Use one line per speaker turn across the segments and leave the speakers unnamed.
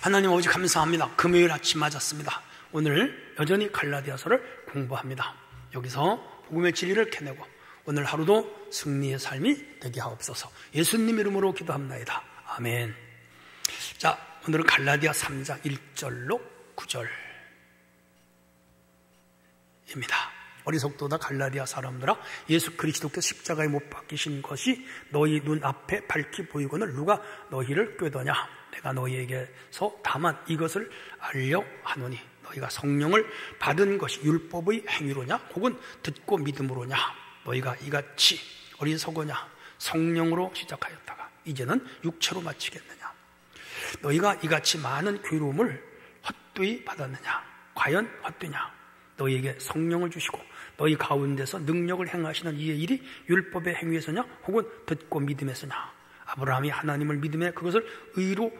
하나님 아버지 감사합니다. 금요일 아침 맞았습니다. 오늘 여전히 갈라디아서를 공부합니다. 여기서 복음의 진리를 캐내고 오늘 하루도 승리의 삶이 되게 하옵소서. 예수님 이름으로 기도합나이다. 아멘. 자, 오늘은 갈라디아 3장 1절로 9절입니다. 어리석도다 갈라디아 사람들아, 예수 그리스도께서 십자가에 못 박히신 것이 너희 눈앞에 밝히 보이거늘 누가 너희를 꾀더냐. 내가 너희에게서 다만 이것을 알려 하노니 너희가 성령을 받은 것이 율법의 행위로냐 혹은 듣고 믿음으로냐. 너희가 이같이 어리석으냐. 성령으로 시작하였다가 이제는 육체로 마치겠느냐. 너희가 이같이 많은 괴로움을 헛되이 받았느냐. 과연 헛되냐. 너희에게 성령을 주시고 너희 가운데서 능력을 행하시는 이의 일이 율법의 행위에서냐 혹은 듣고 믿음에서냐. 아브라함이 하나님을 믿음에 그것을 의로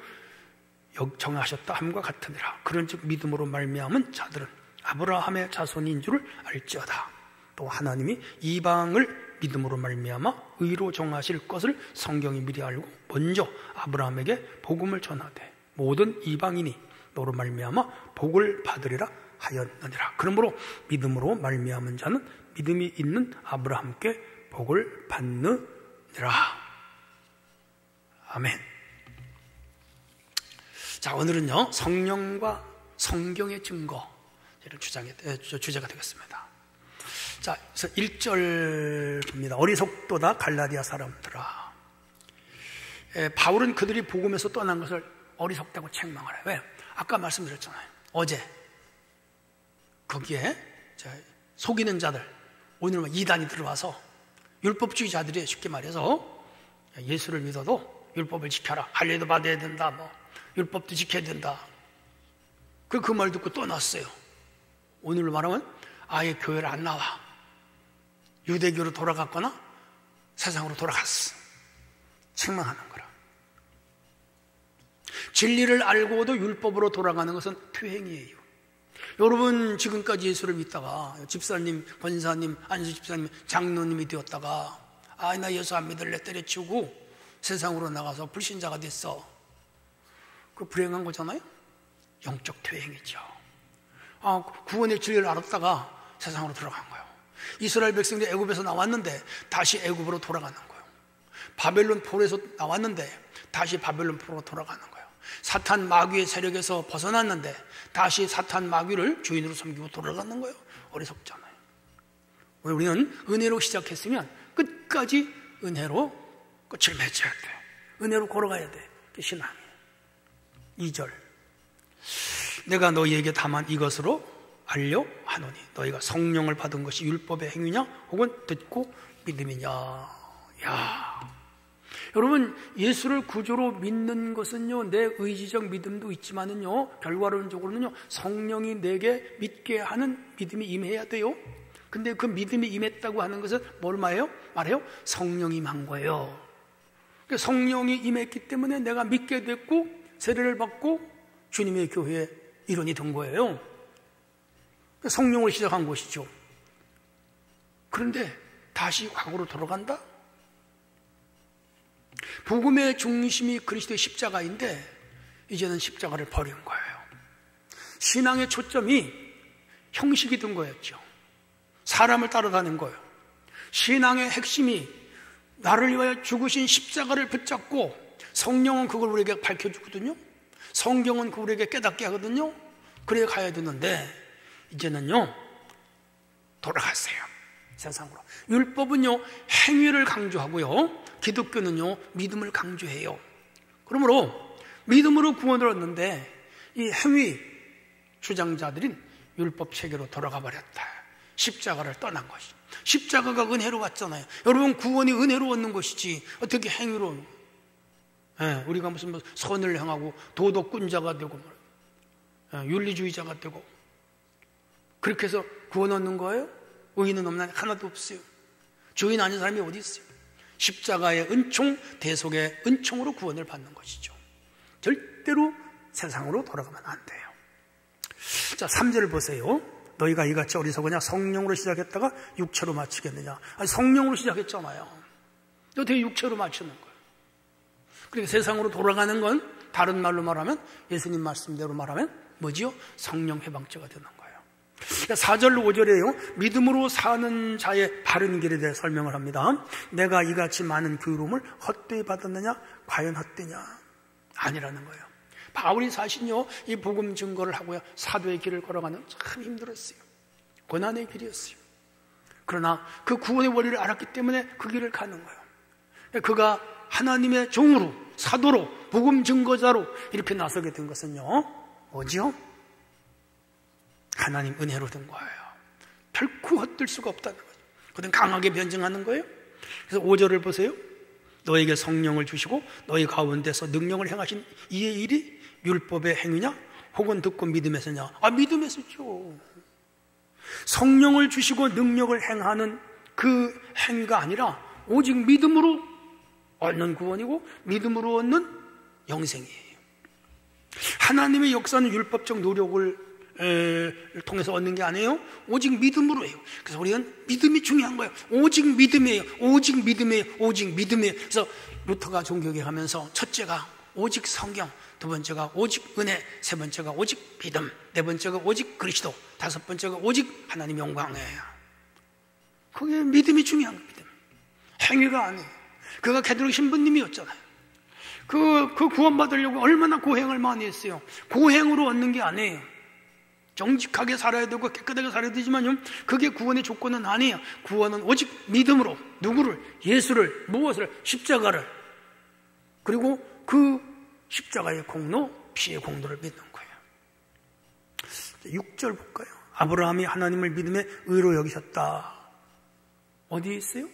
정하셨다 함과 같으니라. 그런즉 믿음으로 말미암은 자들은 아브라함의 자손인 줄을 알지어다. 또 하나님이 이방을 믿음으로 말미암아 의로 정하실 것을 성경이 미리 알고 먼저 아브라함에게 복음을 전하되 모든 이방인이 너로 말미암아 복을 받으리라 하였느니라. 그러므로 믿음으로 말미암은 자는 믿음이 있는 아브라함께 복을 받느니라. 아멘. 자, 오늘은요 성령과 성경의 증거를 주제가 되겠습니다. 자, 그래서 1절입니다. 어리석도다 갈라디아 사람들아. 바울은 그들이 복음에서 떠난 것을 어리석다고 책망을 해요. 왜? 아까 말씀드렸잖아요. 어제 거기에 속이는 자들, 오늘 이단이 들어와서 율법주의자들이 쉽게 말해서 예수를 믿어도 율법을 지켜라, 할례도 받아야 된다, 율법도 지켜야 된다. 그 말 듣고 떠났어요. 오늘로 말하면 아예 교회를 안 나와. 유대교로 돌아갔거나 세상으로 돌아갔어. 책망하는 거라. 진리를 알고도 율법으로 돌아가는 것은 퇴행이에요. 여러분 지금까지 예수를 믿다가 집사님, 권사님, 안수 집사님, 장로님이 되었다가 나 예수 안 믿을래 때려치우고 세상으로 나가서 불신자가 됐어. 그 불행한 거잖아요. 영적 퇴행이죠. 구원의 진리를 알았다가 세상으로 들어간 거예요. 이스라엘 백성들이 애굽에서 나왔는데 다시 애굽으로 돌아가는 거예요. 바벨론 포로에서 나왔는데 다시 바벨론 포로로 돌아가는 거예요. 사탄 마귀의 세력에서 벗어났는데 다시 사탄 마귀를 주인으로 섬기고 돌아가는 거예요. 어리석잖아요. 우리는 은혜로 시작했으면 끝까지 은혜로 끝을 맺어야 돼. 은혜로 걸어가야 돼. 그게 신앙이에요. 2절. 내가 너희에게 다만 이것으로 알려 하노니 너희가 성령을 받은 것이 율법의 행위냐 혹은 듣고 믿음이냐. 야, 여러분 예수를 구주로 믿는 것은요 내 의지적 믿음도 있지만은요 결과론적으로는요 성령이 내게 믿게 하는 믿음이 임해야 돼요. 근데 그 믿음이 임했다고 하는 것은 뭘 말해요? 성령이 임한 거예요. 성령이 임했기 때문에 내가 믿게 됐고 세례를 받고 주님의 교회의 일원이 된 거예요. 성령을 시작한 것이죠. 그런데 다시 과거로 돌아간다? 복음의 중심이 그리스도의 십자가인데 이제는 십자가를 버린 거예요. 신앙의 초점이 형식이 된 거였죠. 사람을 따라가는 거예요. 신앙의 핵심이 나를 위하여 죽으신 십자가를 붙잡고 성령은 그걸 우리에게 밝혀주거든요. 성경은 그걸 우리에게 깨닫게 하거든요. 그래 가야 되는데 이제는요 돌아갔어요. 세상으로. 율법은요 행위를 강조하고요 기독교는요 믿음을 강조해요. 그러므로 믿음으로 구원을 얻는데 이 행위 주장자들인 율법 체계로 돌아가 버렸다. 십자가를 떠난 것이. 십자가가 은혜로 왔잖아요. 여러분 구원이 은혜로 얻는 것이지 어떻게 행위로. 우리가 무슨 선을 행하고 도덕꾼자가 되고 윤리주의자가 되고 그렇게 해서 구원 얻는 거예요? 의인은 없나? 하나도 없어요. 주인 아닌 사람이 어디 있어요? 십자가의 은총, 대속의 은총으로 구원을 받는 것이죠. 절대로 세상으로 돌아가면 안 돼요. 자, 3절을 보세요. 너희가 이같이 어리석으냐? 성령으로 시작했다가 육체로 마치겠느냐? 아니, 성령으로 시작했잖아요. 어떻게 육체로 마치는 거예요? 그러니까 세상으로 돌아가는 건 다른 말로 말하면, 예수님 말씀대로 말하면 뭐지요? 성령 해방죄가 되는 거예요. 4절 5절에요 믿음으로 사는 자의 바른 길에 대해 설명을 합니다. 내가 이같이 많은 교육을 헛되이 받았느냐? 과연 헛되냐? 아니라는 거예요. 바울이 사실요 이 복음 증거를 하고요 사도의 길을 걸어가는 참 힘들었어요. 고난의 길이었어요. 그러나 그 구원의 원리를 알았기 때문에 그 길을 가는 거예요. 그가 하나님의 종으로, 사도로, 복음 증거자로 이렇게 나서게 된 것은요 뭐지요? 하나님 은혜로 된 거예요. 결코 헛될 수가 없다는 거죠. 그는 강하게 변증하는 거예요. 그래서 5절을 보세요. 너에게 성령을 주시고 너희 가운데서 능력을 행하신 이의 일이 율법의 행위냐? 혹은 듣고 믿음에서냐? 믿음에서죠. 성령을 주시고 능력을 행하는 그 행위가 아니라 오직 믿음으로 얻는 구원이고 믿음으로 얻는 영생이에요. 하나님의 역사는 율법적 노력을 통해서 얻는 게 아니에요. 오직 믿음으로예요. 그래서 우리는 믿음이 중요한 거예요. 오직 믿음이에요. 오직 믿음이에요. 오직 믿음이에요. 그래서 루터가 종교개혁하면서 첫째가 오직 성경, 두 번째가 오직 은혜, 세 번째가 오직 믿음, 네 번째가 오직 그리스도, 다섯 번째가 오직 하나님 영광이에요. 그게 믿음이 중요한 겁니다. 행위가 아니에요. 그가 게드로 신부님이었잖아요. 그 구원받으려고 얼마나 고행을 많이 했어요. 고행으로 얻는 게 아니에요. 정직하게 살아야 되고 깨끗하게 살아야 되지만요 그게 구원의 조건은 아니에요. 구원은 오직 믿음으로 누구를? 예수를, 무엇을? 십자가를, 그리고 그 십자가의 공로, 피의 공로를 믿는 거예요. 6절 볼까요? 아브라함이 하나님을 믿음에 의로 여기셨다. 어디에 있어요?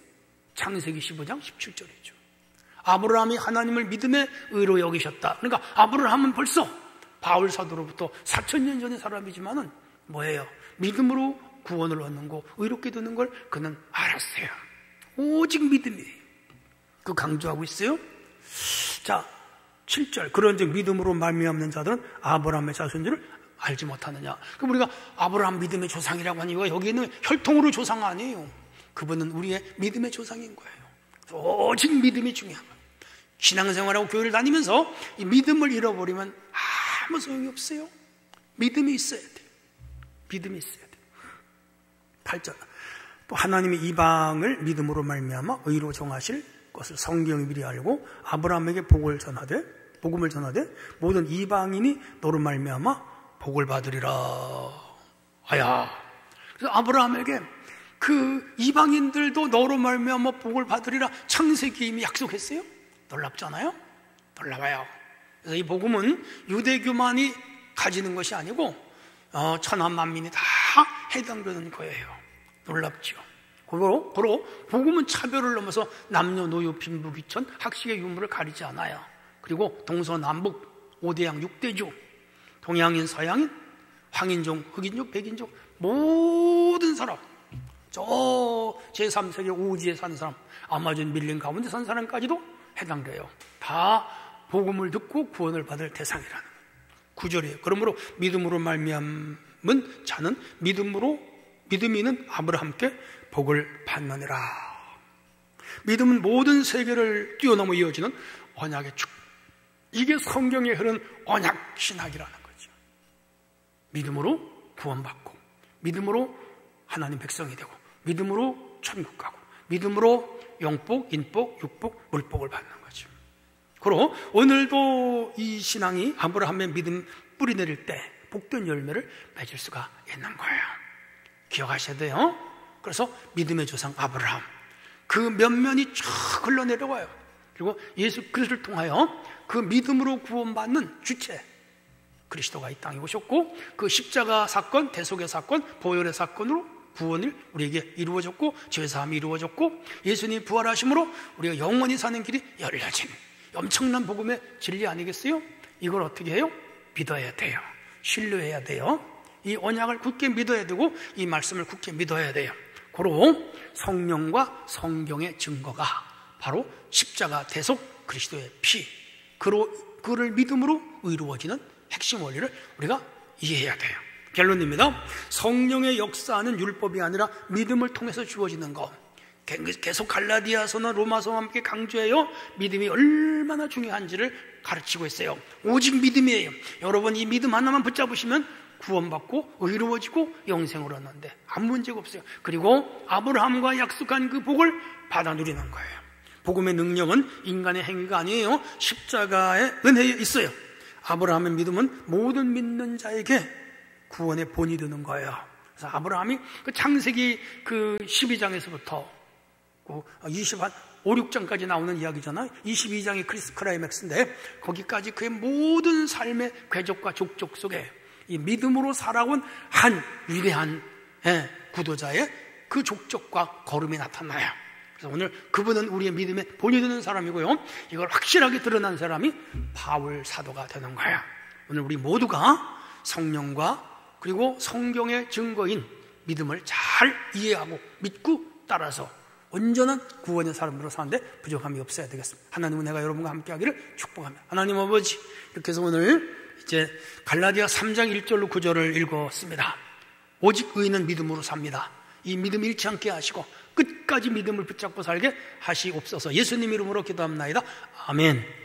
창세기 15장 17절이죠. 아브라함이 하나님을 믿음에 의로 여기셨다. 그러니까 아브라함은 벌써 바울 사도로부터 4,000년 전의 사람이지만은 뭐예요? 믿음으로 구원을 얻는 거, 의롭게 되는 걸 그는 알았어요. 오직 믿음이에요. 그 강조하고 있어요. 자, 7절. 그런즉 믿음으로 말미암는 자들은 아브라함의 자손들을 알지 못하느냐. 그럼 우리가 아브라함 믿음의 조상이라고 하니 이거 여기는 혈통으로 조상 아니에요. 그분은 우리의 믿음의 조상인 거예요. 오직 믿음이 중요한 거예요. 신앙생활하고 교회를 다니면서 이 믿음을 잃어버리면 아무 소용이 없어요. 믿음이 있어야 돼요. 믿음이 있어야 돼요. 8절. 또 하나님이 이방을 믿음으로 말미암아 의로 정하실 것을 성경이 미리 알고 아브라함에게 복음을 전하되 모든 이방인이 너로 말미암아 복을 받으리라. 그래서 아브라함에게 그 이방인들도 너로 말미암아 복을 받으리라 창세기 이미 약속했어요. 놀랍잖아요. 놀라워요. 그래서 이 복음은 유대교만이 가지는 것이 아니고 천하 만민이 다 해당되는 거예요. 놀랍죠. 고로 복음은 차별을 넘어서 남녀노소 빈부귀천 학식의 유무를 가리지 않아요. 그리고 동서남북 5대양 6대주 동양인 서양인 황인종 흑인족 백인족 모든 사람 저 제3세계 오지에 사는 사람 아마존 밀림 가운데 사는 사람까지도 해당돼요. 다 복음을 듣고 구원을 받을 대상이라는 9절이에요. 그러므로 믿음으로 말미암은 자는 믿음이 있는 아브라함께 복을 받느니라. 믿음은 모든 세계를 뛰어넘어 이어지는 언약의 축. 이게 성경에 흐른 언약 신학이라는 거죠. 믿음으로 구원받고 믿음으로 하나님 백성이 되고 믿음으로 천국 가고 믿음으로 영복, 인복, 육복, 물복을 받는 거죠. 그리고 오늘도 이 신앙이 아브라함의 믿음 뿌리 내릴 때 복된 열매를 맺을 수가 있는 거예요. 기억하셔야 돼요. 그래서 믿음의 조상 아브라함 그 면면이 쫙 흘러내려와요. 그리고 예수 그리스도를 통하여 그 믿음으로 구원받는 주체 그리스도가 이 땅에 오셨고 그 십자가 사건, 대속의 사건, 보혈의 사건으로 구원을 우리에게 이루어졌고 죄사함이 이루어졌고 예수님이 부활하심으로 우리가 영원히 사는 길이 열려진 엄청난 복음의 진리 아니겠어요? 이걸 어떻게 해요? 믿어야 돼요. 신뢰해야 돼요. 이 언약을 굳게 믿어야 되고 이 말씀을 굳게 믿어야 돼요. 고로 성령과 성경의 증거가 바로 십자가 대속 그리스도의 피 그를 믿음으로 의로워지는 핵심 원리를 우리가 이해해야 돼요. 결론입니다. 성령의 역사는 율법이 아니라 믿음을 통해서 주어지는 것. 계속 갈라디아서나 로마서와 함께 강조해요. 믿음이 얼마나 중요한지를 가르치고 있어요. 오직 믿음이에요. 여러분, 이 믿음 하나만 붙잡으시면 구원받고 의로워지고 영생을 얻는데 아무 문제가 없어요. 그리고 아브라함과 약속한 그 복을 받아 누리는 거예요. 복음의 능력은 인간의 행위가 아니에요. 십자가의 은혜에 있어요. 아브라함의 믿음은 모든 믿는 자에게 구원의 본이 되는 거예요. 그래서 아브라함이 그 창세기 그 12장에서부터 5, 6장까지 나오는 이야기잖아요. 22장이 클라이맥스인데 거기까지 그의 모든 삶의 궤적과 족적 속에 이 믿음으로 살아온 한 위대한 구도자의 그 족적과 걸음이 나타나요. 그래서 오늘 그분은 우리의 믿음에 본이 되는 사람이고요. 이걸 확실하게 드러난 사람이 바울 사도가 되는 거예요. 오늘 우리 모두가 성령과 그리고 성경의 증거인 믿음을 잘 이해하고 믿고 따라서 온전한 구원의 사람으로 사는데 부족함이 없어야 되겠습니다. 하나님은 내가 여러분과 함께 하기를 축복합니다. 하나님 아버지, 이렇게 해서 오늘 이제 갈라디아 3장 1절로 9절을 읽었습니다. 오직 의인은 믿음으로 삽니다. 이 믿음 잃지 않게 하시고 끝까지 믿음을 붙잡고 살게 하시옵소서. 예수님 이름으로 기도합나이다. 아멘.